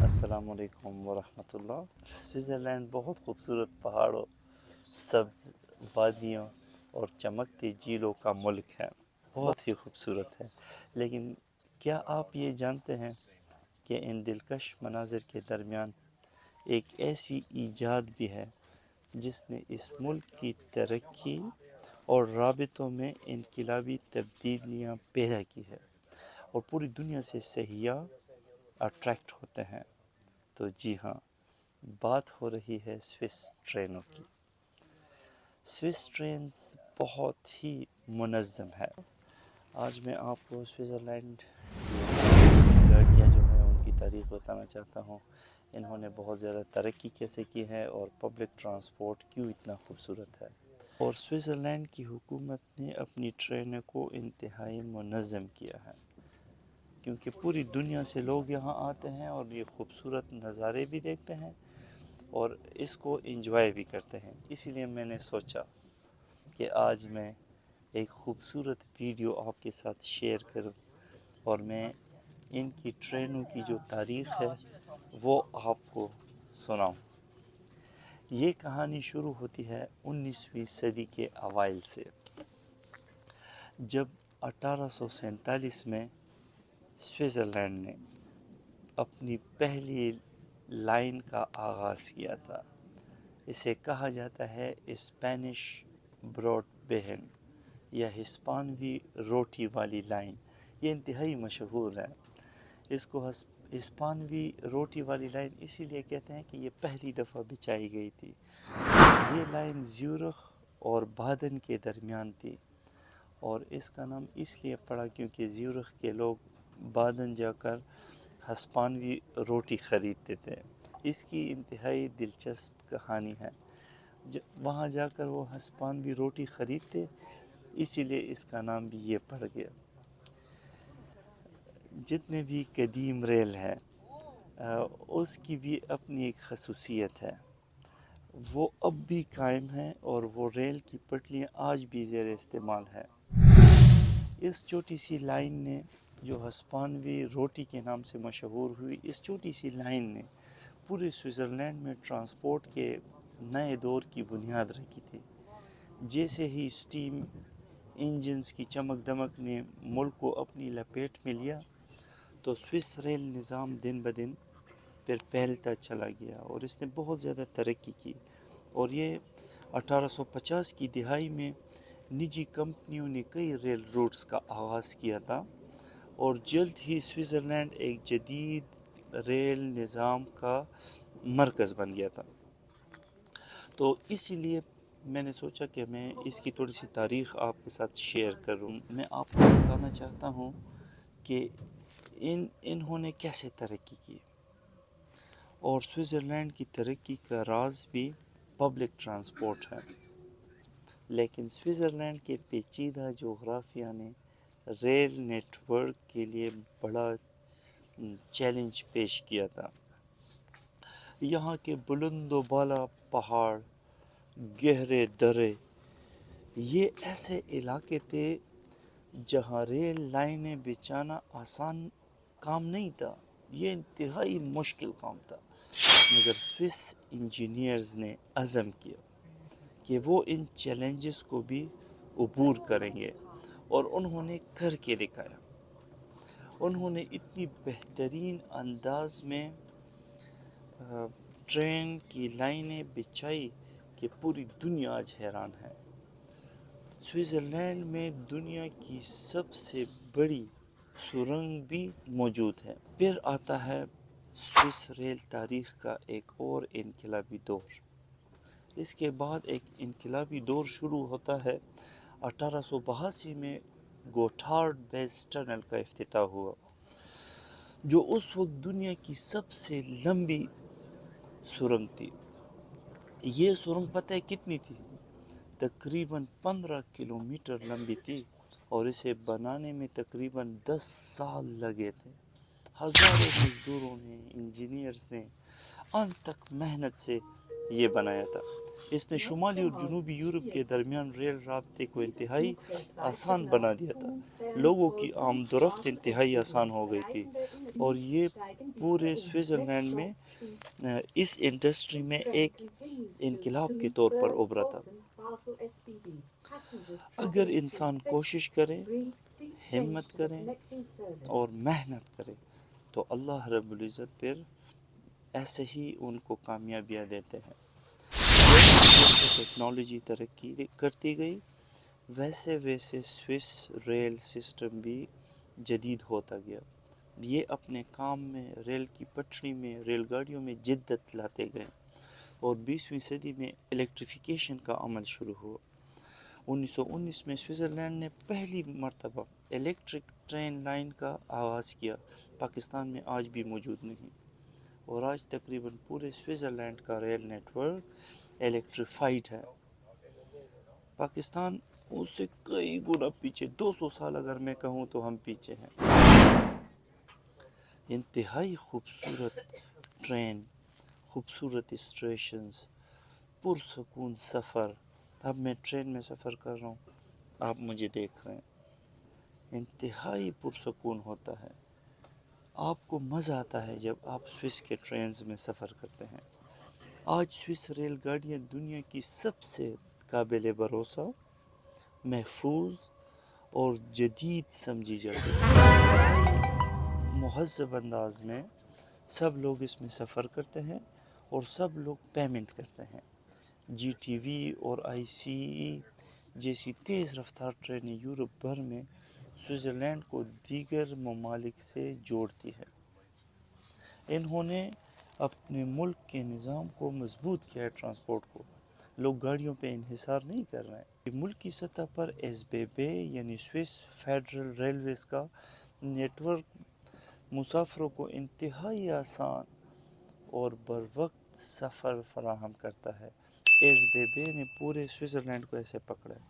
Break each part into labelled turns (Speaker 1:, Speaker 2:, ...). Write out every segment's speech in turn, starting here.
Speaker 1: السلام علیکم ورحمۃ اللہ۔ سوئٹزرلینڈ بہت خوبصورت پہاڑوں، سبز وادیوں اور چمکتی جھیلوں کا ملک ہے، بہت ہی خوبصورت ہے۔ لیکن کیا آپ یہ جانتے ہیں کہ ان دلکش مناظر کے درمیان ایک ایسی ایجاد بھی ہے جس نے اس ملک کی ترقی اور رابطوں میں انقلابی تبدیلیاں پیدا کی ہے اور پوری دنیا سے سیاح اٹریکٹ ہوتے ہیں؟ تو جی ہاں، بات ہو رہی ہے سوئس ٹرینوں کی۔ سوئس ٹرینز بہت ہی منظم ہے۔ آج میں آپ کو سوئٹزرلینڈ کی گاڑیاں جو ہیں ان کی تاریخ بتانا چاہتا ہوں، انہوں نے بہت زیادہ ترقی کیسے کی ہے اور پبلک ٹرانسپورٹ کیوں اتنا خوبصورت ہے۔ اور سوئٹزرلینڈ کی حکومت نے اپنی ٹرینوں کو انتہائی منظم کیا ہے، کیونکہ پوری دنیا سے لوگ یہاں آتے ہیں اور یہ خوبصورت نظارے بھی دیکھتے ہیں اور اس کو انجوائے بھی کرتے ہیں۔ اسی لیے میں نے سوچا کہ آج میں ایک خوبصورت ویڈیو آپ کے ساتھ شیئر کروں اور میں ان کی ٹرینوں کی جو تاریخ ہے وہ آپ کو سناؤں۔ یہ کہانی شروع ہوتی ہے 19ویں صدی کے اوائل سے، جب 1847 میں سوئٹزرلینڈ نے اپنی پہلی لائن کا آغاز کیا تھا۔ اسے کہا جاتا ہے اسپینش براڈ بہن یا ہسپانوی روٹی والی لائن۔ یہ انتہائی مشہور ہے۔ اس کو ہسپانوی روٹی والی لائن اسی لیے کہتے ہیں کہ یہ پہلی دفعہ بچھائی گئی تھی۔ یہ لائن زیورخ اور بادن کے درمیان تھی اور اس کا نام اس لیے پڑا کیونکہ زیورخ کے لوگ بادن جا کر ہسپانوی روٹی خریدتے تھے۔ اس کی انتہائی دلچسپ کہانی ہے، وہاں جا کر وہ ہسپانوی روٹی خریدتے، اسی لیے اس کا نام بھی یہ پڑ گیا۔ جتنے بھی قدیم ریل ہیں اس کی بھی اپنی ایک خصوصیت ہے، وہ اب بھی قائم ہیں اور وہ ریل کی پٹریاں آج بھی زیر استعمال ہے۔ اس چھوٹی سی لائن نے جو ہسپانوی روٹی کے نام سے مشہور ہوئی، اس چھوٹی سی لائن نے پورے سوئٹزرلینڈ میں ٹرانسپورٹ کے نئے دور کی بنیاد رکھی تھی۔ جیسے ہی اسٹیم انجنز کی چمک دمک نے ملک کو اپنی لپیٹ میں لیا تو سوئس ریل نظام دن بدن پھر پھیلتا چلا گیا اور اس نے بہت زیادہ ترقی کی۔ اور یہ 1850 کی دہائی میں نجی کمپنیوں نے کئی ریل روٹس کا آغاز کیا تھا اور جلد ہی سوئٹزرلینڈ ایک جدید ریل نظام کا مرکز بن گیا تھا۔ تو اسی لیے میں نے سوچا کہ میں اس کی تھوڑی سی تاریخ آپ کے ساتھ شیئر کروں۔ میں آپ کو بتانا چاہتا ہوں کہ انہوں نے کیسے ترقی کی، اور سوئٹزرلینڈ کی ترقی کا راز بھی پبلک ٹرانسپورٹ ہے۔ لیکن سوئٹزرلینڈ کے پیچیدہ جغرافیہ نے ریل نیٹ ورک کے لیے بڑا چیلنج پیش کیا تھا۔ یہاں کے بلند و بالا پہاڑ، گہرے درے، یہ ایسے علاقے تھے جہاں ریل لائنیں بچھانا آسان کام نہیں تھا، یہ انتہائی مشکل کام تھا۔ مگر سوئس انجینئرز نے عزم کیا کہ وہ ان چیلنجز کو بھی عبور کریں گے اور انہوں نے کر کے دکھایا۔ انہوں نے اتنی بہترین انداز میں ٹرین کی لائنیں بچھائی کہ پوری دنیا آج حیران ہے۔ سوئٹزرلینڈ میں دنیا کی سب سے بڑی سرنگ بھی موجود ہے۔ پھر آتا ہے سوئس ریل تاریخ کا ایک اور انقلابی دور۔ اس کے بعد ایک انقلابی دور شروع ہوتا ہے 1882 میں گوتھارڈ بیس ٹنل کا افتتاح ہوا، جو اس وقت دنیا کی سب سے لمبی سرنگ تھی۔ یہ سرنگ پتہ ہے کتنی تھی؟ تقریباً 15 کلومیٹر لمبی تھی اور اسے بنانے میں تقریباً 10 سال لگے تھے۔ ہزاروں مزدوروں نے، انجینئرز نے انتھک محنت سے یہ بنایا تھا۔ اس نے شمالی اور جنوبی یورپ کے درمیان ریل رابطے کو انتہائی آسان بنا دیا تھا۔ لوگوں کی آمد و رفت انتہائی آسان ہو گئی تھی اور یہ پورے سوئٹزرلینڈ میں اس انڈسٹری میں ایک انقلاب کے طور پر ابھرا تھا۔ اگر انسان کوشش کرے، ہمت کرے اور محنت کرے تو اللہ رب العزت پھر ایسے ہی ان کو کامیابیاں دیتے ہیں۔ جیسے ٹیکنالوجی ترقی کرتی گئی ویسے ویسے سوئس ریل سسٹم بھی جدید ہوتا گیا۔ یہ اپنے کام میں ریل کی پٹری میں ریل گاڑیوں میں جدت لاتے گئے اور 20ویں صدی میں الیکٹریفیکیشن کا عمل شروع ہوا۔ 1919 میں سوئٹزرلینڈ نے پہلی مرتبہ الیکٹرک ٹرین لائن کا آغاز کیا۔ پاکستان میں آج بھی موجود نہیں اور آج تقریباً پورے سوئٹزرلینڈ کا ریل نیٹ ورک الیکٹریفائڈ ہے۔ پاکستان اس سے کئی گنا پیچھے، 200 سال اگر میں کہوں تو ہم پیچھے ہیں۔ انتہائی خوبصورت ٹرین، خوبصورت اسٹیشنز، پرسکون سفر۔ اب میں ٹرین میں سفر کر رہا ہوں، آپ مجھے دیکھ رہے ہیں، انتہائی پرسکون ہوتا ہے۔ آپ کو مزہ آتا ہے جب آپ سوئس کے ٹرینز میں سفر کرتے ہیں۔ آج سوئس ریل گاڑیاں دنیا کی سب سے قابل بھروسہ، محفوظ اور جدید سمجھی جاتی ہے۔ مہذب انداز میں سب لوگ اس میں سفر کرتے ہیں اور سب لوگ پیمنٹ کرتے ہیں۔ جی ٹی وی اور آئی سی ای جیسی تیز رفتار ٹرینیں یورپ بھر میں سوئٹزرلینڈ کو دیگر ممالک سے جوڑتی ہے۔ انہوں نے اپنے ملک کے نظام کو مضبوط کیا ہے۔ ٹرانسپورٹ کو لوگ گاڑیوں پہ انحصار نہیں کر رہے ہیں۔ ملکی سطح پر ایس بی بی یعنی سوئس فیڈرل ریلویز کا نیٹ ورک مسافروں کو انتہائی آسان اور بروقت سفر فراہم کرتا ہے۔ ایس بی بی نے پورے سوئٹزرلینڈ کو ایسے پکڑا ہے۔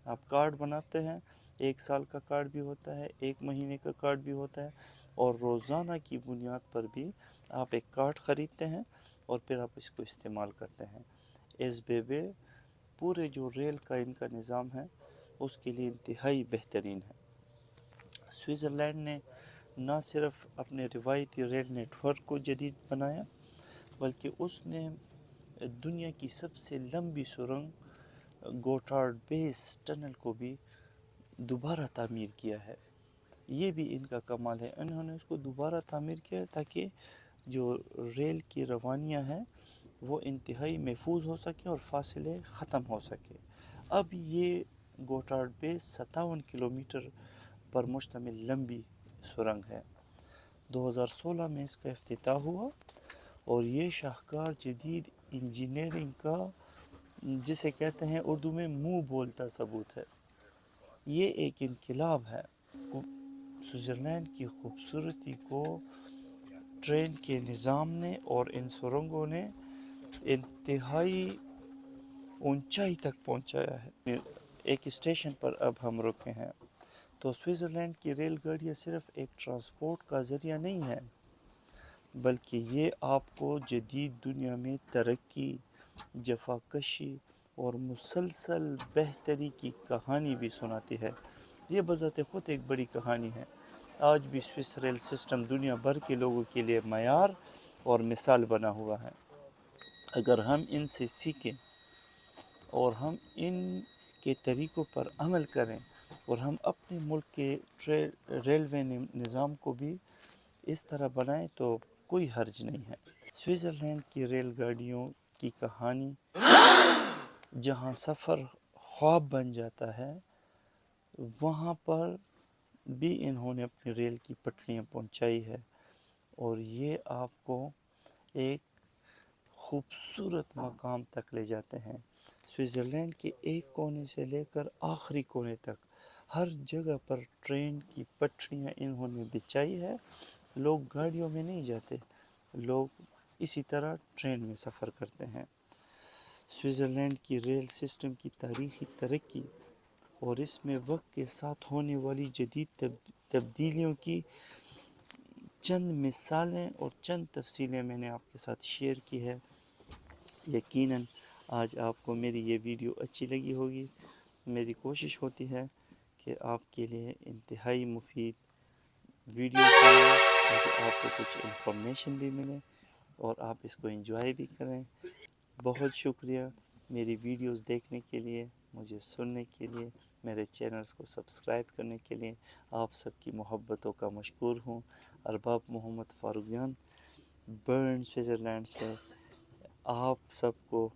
Speaker 1: آپ کارڈ بناتے ہیں، 1 سال کا کارڈ بھی ہوتا ہے، 1 مہینے کا کارڈ بھی ہوتا ہے اور روزانہ کی بنیاد پر بھی آپ ایک کارڈ خریدتے ہیں اور پھر آپ اس کو استعمال کرتے ہیں۔ ایس بی بی پورے جو ریل کا ان کا نظام ہے اس کے لیے انتہائی بہترین ہے۔ سوئٹزرلینڈ نے نہ صرف اپنے روایتی ریل نیٹ ورک کو جدید بنایا بلکہ اس نے دنیا کی سب سے لمبی سرنگ گوتھارڈ بیس ٹنل کو بھی دوبارہ تعمیر کیا ہے۔ یہ بھی ان کا کمال ہے، انہوں نے اس کو دوبارہ تعمیر کیا تاکہ جو ریل کی روانیاں ہیں وہ انتہائی محفوظ ہو سکے اور فاصلے ختم ہو سکے۔ اب یہ گوتھارڈ بیس 57 کلومیٹر پر مشتمل لمبی سرنگ ہے۔ 2016 میں اس کا افتتاح ہوا اور یہ شاہکار جدید انجینئرنگ کا جسے کہتے ہیں اردو میں منہ بولتا ثبوت ہے۔ یہ ایک انقلاب ہے۔ سوئٹزرلینڈ کی خوبصورتی کو ٹرین کے نظام نے اور ان سرنگوں نے انتہائی اونچائی تک پہنچایا ہے۔ ایک اسٹیشن پر اب ہم رکے ہیں تو سوئٹزرلینڈ کی ریل گاڑیاں صرف ایک ٹرانسپورٹ کا ذریعہ نہیں ہے بلکہ یہ آپ کو جدید دنیا میں ترقی، جفاکشی اور مسلسل بہتری کی کہانی بھی سناتی ہے۔ یہ بذات خود ایک بڑی کہانی ہے۔ آج بھی سوئس ریل سسٹم دنیا بھر کے لوگوں کے لیے معیار اور مثال بنا ہوا ہے۔ اگر ہم ان سے سیکھیں اور ہم ان کے طریقوں پر عمل کریں اور ہم اپنے ملک کے ریلوے نظام کو بھی اس طرح بنائیں تو کوئی حرج نہیں ہے۔ سوئٹزرلینڈ کی ریل گاڑیوں کی کہانی جہاں سفر خواب بن جاتا ہے وہاں پر بھی انہوں نے اپنی ریل کی پٹریاں پہنچائی ہے اور یہ آپ کو ایک خوبصورت مقام تک لے جاتے ہیں۔ سوئٹزرلینڈ کے ایک کونے سے لے کر آخری کونے تک ہر جگہ پر ٹرین کی پٹریاں انہوں نے بچھائی ہے۔ لوگ گاڑیوں میں نہیں جاتے، لوگ اسی طرح ٹرین میں سفر کرتے ہیں۔ سوئٹزرلینڈ کی ریل سسٹم کی تاریخی ترقی اور اس میں وقت کے ساتھ ہونے والی جدید تبدیلیوں کی چند مثالیں اور چند تفصیلیں میں نے آپ کے ساتھ شیئر کی ہے۔ یقیناً آج آپ کو میری یہ ویڈیو اچھی لگی ہوگی. میری کوشش ہوتی ہے کہ آپ کے لیے انتہائی مفید ویڈیوز بنائیں تاکہ آپ کو کچھ انفارمیشن بھی ملے اور آپ اس کو انجوائے بھی کریں. بہت شکریہ میری ویڈیوز دیکھنے کے لیے، مجھے سننے کے لیے، میرے چینلز کو سبسکرائب کرنے کے لیے. آپ سب کی محبتوں کا مشکور ہوں. ارباب محمد فاروق جان، برن سوئٹزرلینڈ سے آپ سب کو